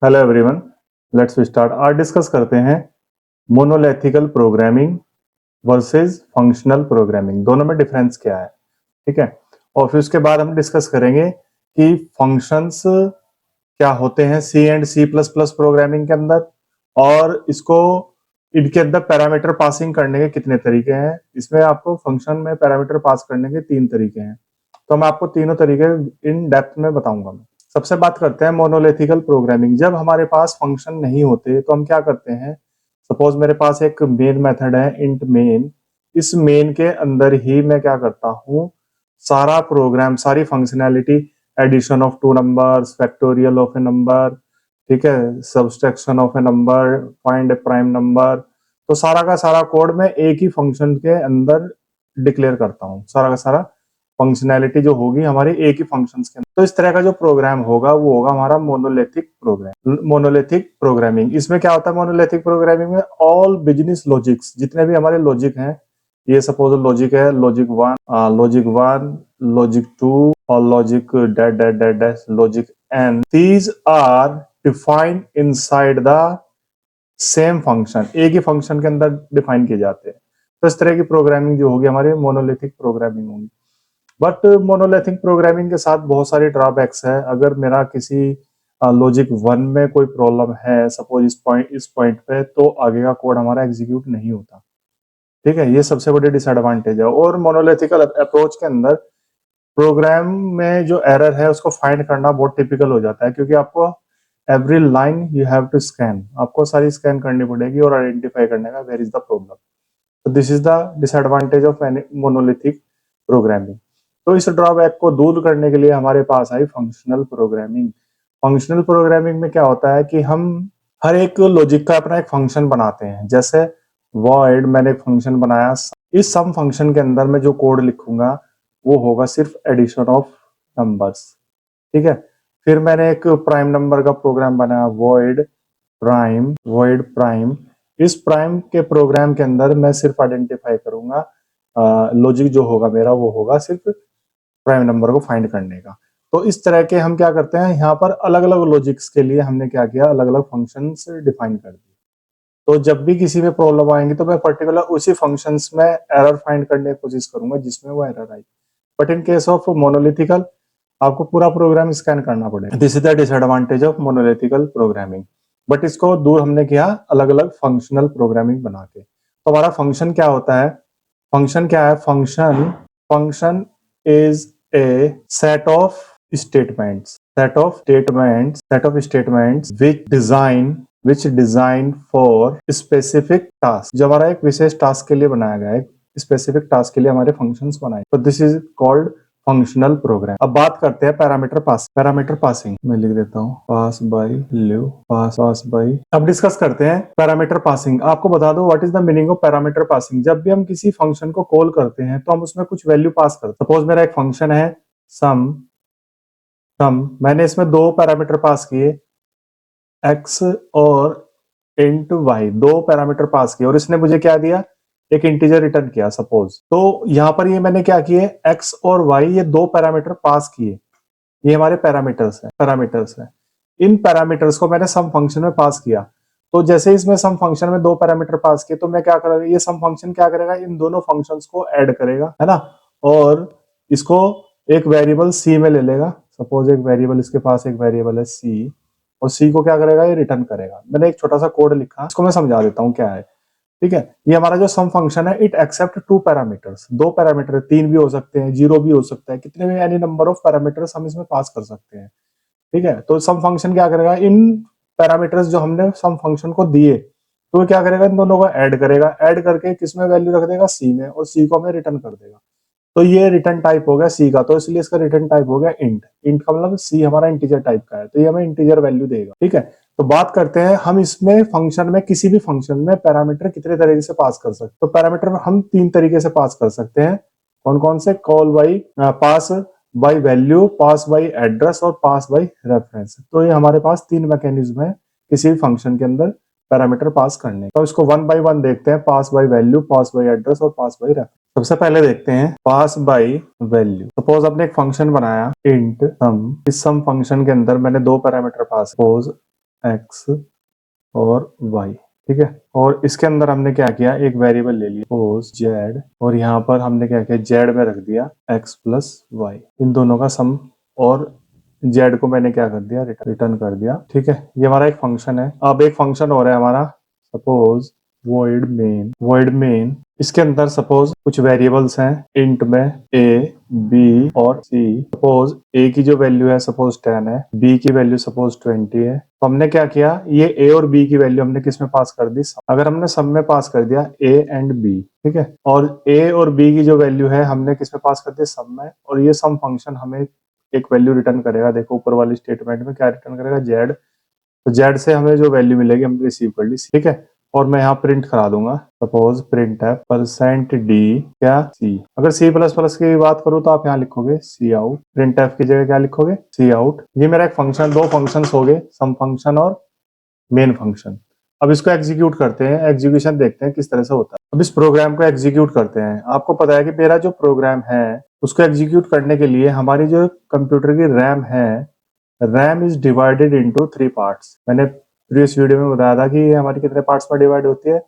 Hello everyone, let's start. आज discuss करते हैं मोनोलिथिकल प्रोग्रामिंग वर्सेस फंक्शनल प्रोग्रामिंग, दोनों में डिफरेंस क्या है। ठीक है। और फिर उसके बाद हम डिस्कस करेंगे कि फंक्शंस क्या होते हैं C and C plus plus programming के अंदर, और इसको इनके अंदर पैरामीटर पासिंग करने के कितने तरीके हैं। इसमें आपको फंक्शन में पैरामीटर पास करने के 3 तरीके हैं, तो मैं आपको तीनों तरीके इन डेप्थ में बताऊंगा। मैं सबसे बात करते हैं मोनोलिथिकल प्रोग्रामिंग। जब हमारे पास फंक्शन नहीं होते तो हम क्या करते हैं। सपोज मेरे पास एक मेन मेथड है इंट मेन। इस मेन के अंदर ही मैं क्या करता हूँ, सारा प्रोग्राम, सारी functionality, addition of two numbers, factorial of a number, ठीक है, subtraction of a number, find a prime number, तो सारा का सारा कोड मैं एक ही फंक्शन के अंदर डिक्लेयर करता हूँ। सारा का सारा फंक्शनैलिटी जो होगी हमारी एक ही फंक्शंस के अंदर। तो इस तरह का जो प्रोग्राम होगा वो होगा हमारा मोनोलिथिक प्रोग्राम, मोनोलिथिक प्रोग्रामिंग। इसमें क्या होता है मोनोलिथिक प्रोग्रामिंग में, ऑल बिजनेस लॉजिक्स, जितने भी हमारे लॉजिक हैं, ये सपोज लॉजिक है, लॉजिक वन, लॉजिक टू और logic that that that that logic N, these are defined inside the same function, एक ही फंक्शन के अंदर डिफाइन किए जाते हैं। तो इस तरह की प्रोग्रामिंग जो होगी हमारी मोनोलिथिक प्रोग्रामिंग होगी। बट मोनोलिथिक प्रोग्रामिंग के साथ बहुत सारे ड्रॉबैक्स है। अगर मेरा किसी लॉजिक वन में कोई प्रॉब्लम है, सपोज इस पॉइंट पे, तो आगे का कोड हमारा एग्जीक्यूट नहीं होता। ठीक है, ये सबसे बड़ी डिसएडवांटेज है। और मोनोलिथिकल अप्रोच के अंदर प्रोग्राम में जो एरर है उसको फाइंड करना बहुत टिपिकल हो जाता है, क्योंकि आपको every line you have to scan, आपको सारी स्कैन करनी पड़ेगी और आइडेंटिफाई करने का वेयर इज द प्रॉब्लम। तो this is the disadvantage of monolithic programming. तो इस ड्रॉबैक को दूर करने के लिए हमारे पास आई फंक्शनल प्रोग्रामिंग। फंक्शनल प्रोग्रामिंग में क्या होता है कि हम हर एक लॉजिक का अपना एक फंक्शन बनाते हैं। जैसे वॉइड, मैंने एक फंक्शन बनाया, इस सम फंक्शन के अंदर मैं जो कोड लिखूंगा वो होगा सिर्फ एडिशन ऑफ नंबर्स। ठीक है। फिर मैंने एक प्राइम नंबर का प्रोग्राम बनाया, वॉइड प्राइम। इस प्राइम के प्रोग्राम के अंदर मैं सिर्फ आइडेंटिफाई करूंगा, लॉजिक जो होगा मेरा वो होगा सिर्फ प्राइम नंबर को फाइंड करने का। तो इस तरह के हम क्या करते हैं, यहाँ पर अलग अलग लॉजिक्स के लिए हमने क्या किया, अलग अलग फंक्शन डिफाइन कर दिए। तो जब भी किसी में प्रॉब्लम आएंगी तो मैं पर्टिकुलर उसी फंक्शंस में एरर फाइंड करने की कोशिश करूंगा जिसमें वो एरर आई। But in case of monolithical आपको पूरा प्रोग्राम स्कैन करना पड़ेगा। This is the disadvantage of monolithical programming. But इसको दूर हमने किया अलग अलग फंक्शनल प्रोग्रामिंग बना के। तो हमारा फंक्शन क्या होता है, फंक्शन क्या है, function is a set of statements which design for specific task. जो हमारा एक विशेष टास्क के लिए बनाया गया है, स्पेसिफिक टास्क के लिए हमारे फंक्शंस बनाए, तो this is called functional program. अब बात करते हैं पैरामीटर पासिंग मैं लिख देता हूँ, पास बाई। अब डिस्कस करते हैं पैरामीटर पासिंग। आपको बता दो what is the meaning of parameter passing. जब भी हम किसी फंक्शन को कॉल करते हैं तो हम उसमें कुछ वैल्यू पास करते हैं। सपोज मेरा एक फंक्शन है सम, मैंने इसमें दो पैरामीटर पास किए, एक्स और इंट वाई, दो पैरामीटर पास किए, और इसने मुझे क्या दिया, एक इंटीजर रिटर्न किया सपोज। तो यहां पर ये मैंने क्या किए, एक्स और वाई, ये दो पैरामीटर पास किए, ये हमारे पैरामीटर्स है। इन पैरामीटर्स को मैंने सम फंक्शन में पास किया। तो जैसे इसमें सम फंक्शन में दो पैरामीटर पास किए, तो मैं क्या करूंगा, ये सम फंक्शन क्या करेगा, इन दोनों फंक्शंस को ऐड करेगा, है ना, और इसको एक वेरिएबल सी में ले लेगा। सपोज एक वेरिएबल, इसके पास एक वेरिएबल है सी, और सी को क्या करेगा, ये रिटर्न करेगा। मैंने एक छोटा सा कोड लिखा, इसको मैं समझा देता हूँ क्या है। ठीक है, ये हमारा जो सम फंक्शन है, इट एक्सेप्ट टू पैरामीटर्स, दो पैरामीटर, तीन भी हो सकते हैं, जीरो भी हो सकता है, कितने भी एनी नंबर ऑफ पैरामीटर्स हम इसमें पास कर सकते हैं। ठीक है, तो सम फंक्शन क्या करेगा, इन पैरामीटर्स जो हमने सम फंक्शन को दिए, तो वो क्या करेगा, इन दोनों को ऐड करेगा, ऐड करके किसमें वैल्यू रख देगा, सी में, और सी को हमें रिटर्न कर देगा। तो ये रिटर्न टाइप हो गया सी का, तो इसलिए इसका रिटर्न टाइप हो गया इंट। इंट का मतलब सी हमारा इंटीजर टाइप का है, तो ये हमें इंटीजर वैल्यू देगा। ठीक है, तो बात करते हैं हम इसमें फंक्शन में, किसी भी फंक्शन में पैरामीटर कितने तरीके से पास कर सकते हैं। तो पैरामीटर हम तीन तरीके से पास कर सकते हैं। कौन कौन से, call by, pass by value, pass by address और पास बाई रेफरेंस। तो ये हमारे पास तीन मैकेनिज्म है किसी भी फंक्शन के अंदर पैरामीटर पास करने। तो इसको वन बाई वन देखते हैं, pass by value, pass by address और पास बाई रेफरेंस। सबसे पहले देखते हैं पास बाई वैल्यू। सपोज आपने एक फंक्शन बनाया इंट सम, इस सम फंक्शन के अंदर मैंने दो पैरामीटर पास, सपोज एक्स और वाई, ठीक है। और इसके अंदर हमने क्या किया, एक वेरिएबल ले लिया सपोज जेड, और यहाँ पर हमने क्या किया, जेड में रख दिया एक्स प्लस वाई, इन दोनों का सम, और जेड को मैंने क्या कर दिया, रिटर्न कर दिया, ठीक है। ये हमारा एक फंक्शन है। अब एक फंक्शन हो रहा है हमारा, सपोज वॉइड मेन, इसके अंदर सपोज कुछ वेरिएबल्स हैं इंट में ए बी और सी। सपोज ए की जो वैल्यू है सपोज 10 है, बी की वैल्यू सपोज 20 है। तो हमने क्या किया, ये ए और बी की वैल्यू हमने किस में पास कर दी, अगर हमने सम में पास कर दिया ए एंड बी, ठीक है, और ए और बी की जो वैल्यू है हमने किस में पास कर दी, सम में, और ये सम फंक्शन हमें एक वैल्यू रिटर्न करेगा। देखो ऊपर वाली स्टेटमेंट में क्या रिटर्न करेगा, जेड। तो जेड से हमें जो वैल्यू मिलेगी हमने रिसीव कर ली, ठीक है। और मैं यहाँ प्रिंट करा दूंगा, सपोज प्रिंट है %d क्या सी। अगर सी प्लस प्लस की बात करूँ तो आप यहाँ लिखोगे सी आउट, प्रिंट एफ की जगह क्या लिखोगे, सी आउट। ये मेरा एक फंक्शन, दो फंक्शन हो गए, सम फंक्शन और मेन फंक्शन। अब इसको एग्जीक्यूट करते हैं, एग्जीक्यूशन देखते हैं किस तरह से होता है। अब इस प्रोग्राम को एग्जीक्यूट करते हैं। आपको पता है कि मेरा जो प्रोग्राम है उसको एग्जीक्यूट करने के लिए हमारी जो कंप्यूटर की रैम है, RAM is divided into 3 parts. मैंने प्रीवियस वीडियो में बताया था कि ये हमारी कितने पार्ट्स में डिवाइड होती है,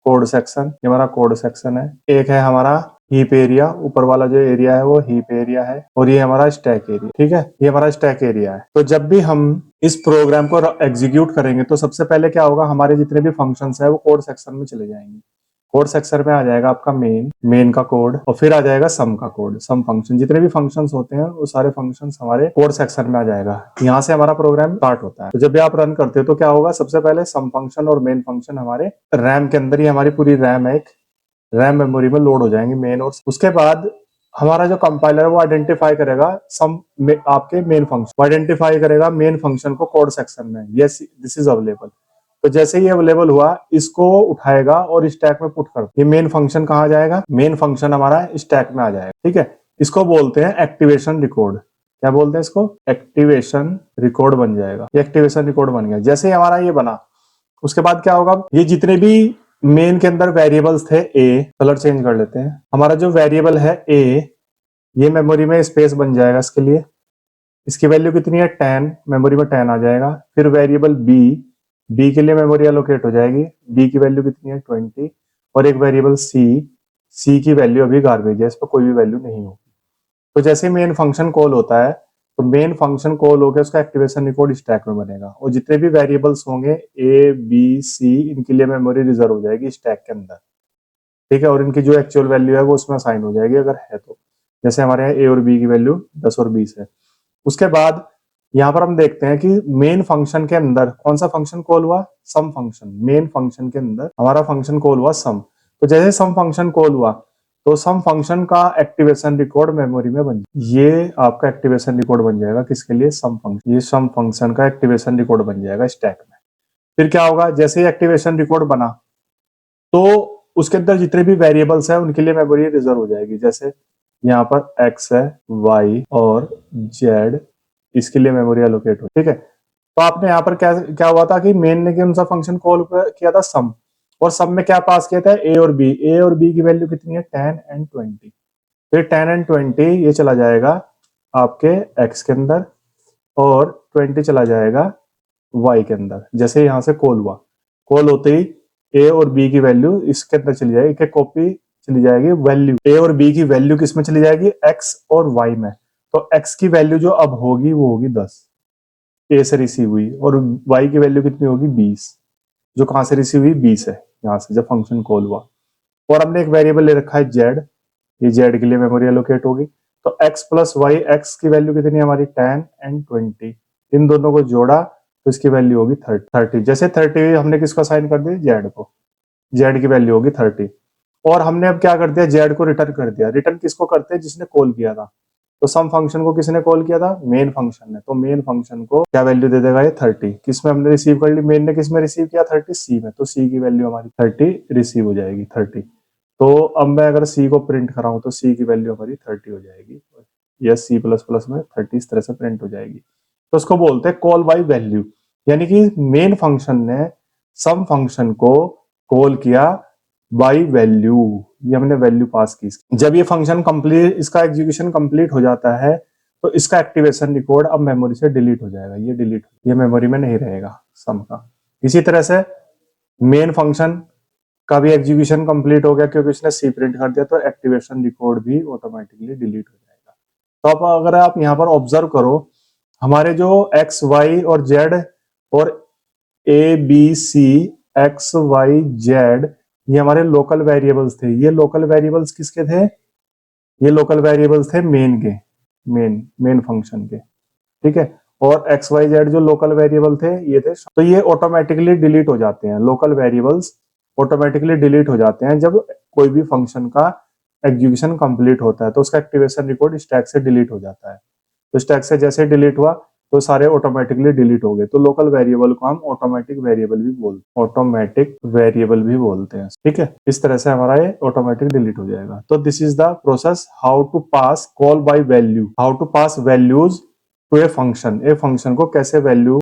कोड सेक्शन, ये हमारा कोड सेक्शन है। एक है हमारा हीप एरिया, ऊपर वाला जो एरिया है वो हीप एरिया है, और ये हमारा स्टैक एरिया, ठीक है, ये हमारा स्टैक एरिया है। तो जब भी हम इस प्रोग्राम को एग्जीक्यूट करेंगे तो सबसे पहले क्या होगा, हमारे जितने भी फंक्शंस है वो कोड सेक्शन में चले जाएंगे। कोड सेक्शन में आ जाएगा आपका मेन का कोड, और फिर आ जाएगा सम का कोड, सम फंक्शन, जितने भी फंक्शंस होते हैं वो सारे फंक्शंस हमारे कोड सेक्शन में आ जाएगा। यहाँ से हमारा प्रोग्राम स्टार्ट होता है। तो जब भी आप रन करते हो तो क्या होगा, सबसे पहले सम फंक्शन और मेन फंक्शन हमारे रैम के अंदर ही, हमारी पूरी रैम है एक रैम मेमोरी में लोड हो जाएंगे मेन, और उसके बाद हमारा जो कंपाइलर है वो आइडेंटिफाई करेगा सम में आपके मेन फंक्शन, वो आइडेंटिफाई करेगा मेन फंक्शन को कोड सेक्शन में, यस दिस इज अवेलेबल। तो जैसे ही अवेलेबल हुआ इसको उठाएगा और स्टैक में पुट कर, ये मेन फंक्शन कहाँ जाएगा, मेन फंक्शन हमारा स्टैक में आ जाएगा, ठीक है। इसको बोलते हैं एक्टिवेशन रिकॉर्ड। क्या बोलते हैं इसको, एक्टिवेशन रिकॉर्ड बन जाएगा। ये एक्टिवेशन रिकॉर्ड बन गया। जैसे ही हमारा ये बना, उसके बाद क्या होगा, ये जितने भी मेन के अंदर वेरिएबल्स थे, ए, कलर चेंज कर लेते हैं, हमारा जो वेरिएबल है ए, ये मेमोरी में स्पेस बन जाएगा इसके लिए। इसकी वैल्यू कितनी है, 10, मेमोरी में 10 आ जाएगा। फिर वेरिएबल बी, बी के लिए मेमोरी एलोकेट हो जाएगी, बी की वैल्यू कितनी है 20, और एक वेरिएबल सी, सी की वैल्यू अभी गार्बेज है, इस पर कोई भी वैल्यू नहीं होगी। तो जैसे मेन फंक्शन कॉल होता है तो मेन फंक्शन कॉल होकर उसका एक्टिवेशन रिकॉर्ड स्टैक में बनेगा, और जितने भी वेरिएबल्स होंगे ए बी सी, इनके लिए मेमोरी रिजर्व हो जाएगी स्टैक के अंदर, ठीक है, और इनकी जो एक्चुअल वैल्यू है वो उसमें असाइन हो जाएगी अगर है तो। जैसे हमारे यहाँ ए और बी की वैल्यू 10 और 20 है। उसके बाद यहाँ पर हम देखते हैं कि मेन फंक्शन के अंदर कौन सा फंक्शन कॉल हुआ, सम फंक्शन। मेन फंक्शन के अंदर हमारा फंक्शन कॉल हुआ सम। तो जैसे सम फंक्शन कॉल हुआ तो सम फंक्शन का एक्टिवेशन रिकॉर्ड मेमोरी में बन, ये आपका एक्टिवेशन रिकॉर्ड बन जाएगा किसके लिए, सम फंक्शन। ये सम फंक्शन का एक्टिवेशन रिकॉर्ड बन जाएगा स्टैक में। फिर क्या होगा, जैसे ही एक्टिवेशन रिकॉर्ड बना तो उसके अंदर जितने भी वेरिएबल्स है उनके लिए मेमोरी रिजर्व हो जाएगी। जैसे यहाँ पर एक्स है, वाई और जेड, इसके लिए मेमोरी एलोकेट हो, ठीक है। तो आपने यहाँ पर क्या क्या हुआ था कि मेन ने कौन सा फंक्शन कॉल किया था, सम, और सम में क्या पास किया था, ए और बी। ए और बी की वैल्यू कितनी है, 10 एंड 20। फिर 10 एंड 20 ये चला जाएगा आपके एक्स के अंदर, और 20 चला जाएगा वाई के अंदर। जैसे यहाँ से कॉल हुआ, कॉल होते ही ए और बी की वैल्यू इसके अंदर चली जाएगी, एक कॉपी चली जाएगी, वैल्यू ए और बी की वैल्यू किस में चली जाएगी, एक्स और वाई में। तो एक्स की वैल्यू जो अब होगी वो होगी 10, ए से रिसीव हुई, और वाई की वैल्यू कितनी होगी 20, जो कहां से रिसीव हुई, 20 है यहाँ से जब फंक्शन कॉल हुआ। और हमने एक वेरिएबल ले रखा है जेड, ये जेड के लिए मेमोरी एलोकेट होगी। तो एक्स प्लस वाई, एक्स की वैल्यू कितनी है हमारी 10 एंड 20, इन दोनों को जोड़ा तो इसकी वैल्यू होगी 30। जैसे 30 हमने किसको असाइन कर दी, जेड को, जेड की वैल्यू होगी 30। और हमने अब क्या कर दिया, जेड को रिटर्न कर दिया। रिटर्न किसको करते हैं, जिसने कॉल किया था। तो सम फंक्शन को किसने कॉल किया था, मेन फंक्शन ने। तो मेन फंक्शन को क्या वैल्यू दे देगा, ये 30। किस में हमने रिसीव कर ली, मेन ने किस में रिसीव किया, 30 सी में। तो सी की वैल्यू हमारी 30 रिसीव हो जाएगी, 30। तो अब मैं अगर सी को प्रिंट कराऊं तो सी की वैल्यू हमारी 30 हो जाएगी, या सी प्लस प्लस में 30 इस तरह से प्रिंट हो जाएगी। तो उसको बोलते हैं कॉल बाय वैल्यू, यानी कि मेन फंक्शन ने सम फंक्शन को कॉल किया बाय वैल्यू, ये हमने वैल्यू पास की। जब ये फंक्शन कंप्लीट, इसका एग्जीक्यूशन कंप्लीट हो जाता है तो इसका एक्टिवेशन रिकॉर्ड अब मेमोरी से डिलीट हो जाएगा, ये मेमोरी में नहीं रहेगा सम का। इसी तरह से मेन फंक्शन का भी एग्जीक्यूशन कंप्लीट हो गया क्योंकि उसने सी प्रिंट कर दिया, तो एक्टिवेशन रिकॉर्ड भी ऑटोमेटिकली डिलीट हो जाएगा। तो अब अगर आप यहाँ पर ऑब्जर्व करो, हमारे जो एक्स वाई और जेड और A B C X Y Z ये हमारे लोकल वेरिएबल्स थे। ये लोकल वेरिएबल्स किसके थे? ये लोकल वेरिएबल्स थे मेन फंक्शन के, ठीक है। और एक्स वाई जेड जो लोकल वेरिएबल थे ये थे, तो ये ऑटोमेटिकली डिलीट हो जाते हैं। लोकल वेरिएबल्स ऑटोमेटिकली डिलीट हो जाते हैं जब कोई भी फंक्शन का एग्जीक्यूशन कंप्लीट होता है, तो उसका एक्टिवेशन रिकॉर्ड स्टैक से डिलीट हो जाता है। तो स्टैक से जैसे डिलीट हुआ तो सारे ऑटोमेटिकली डिलीट हो गए। तो लोकल वेरिएबल को हम ऑटोमेटिक वेरिएबल भी बोलते हैं, ठीक है। इस तरह से हमारा ये ऑटोमेटिक डिलीट हो जाएगा। तो this is the process how to pass call by value, how to pass values to a function. A function को कैसे वैल्यू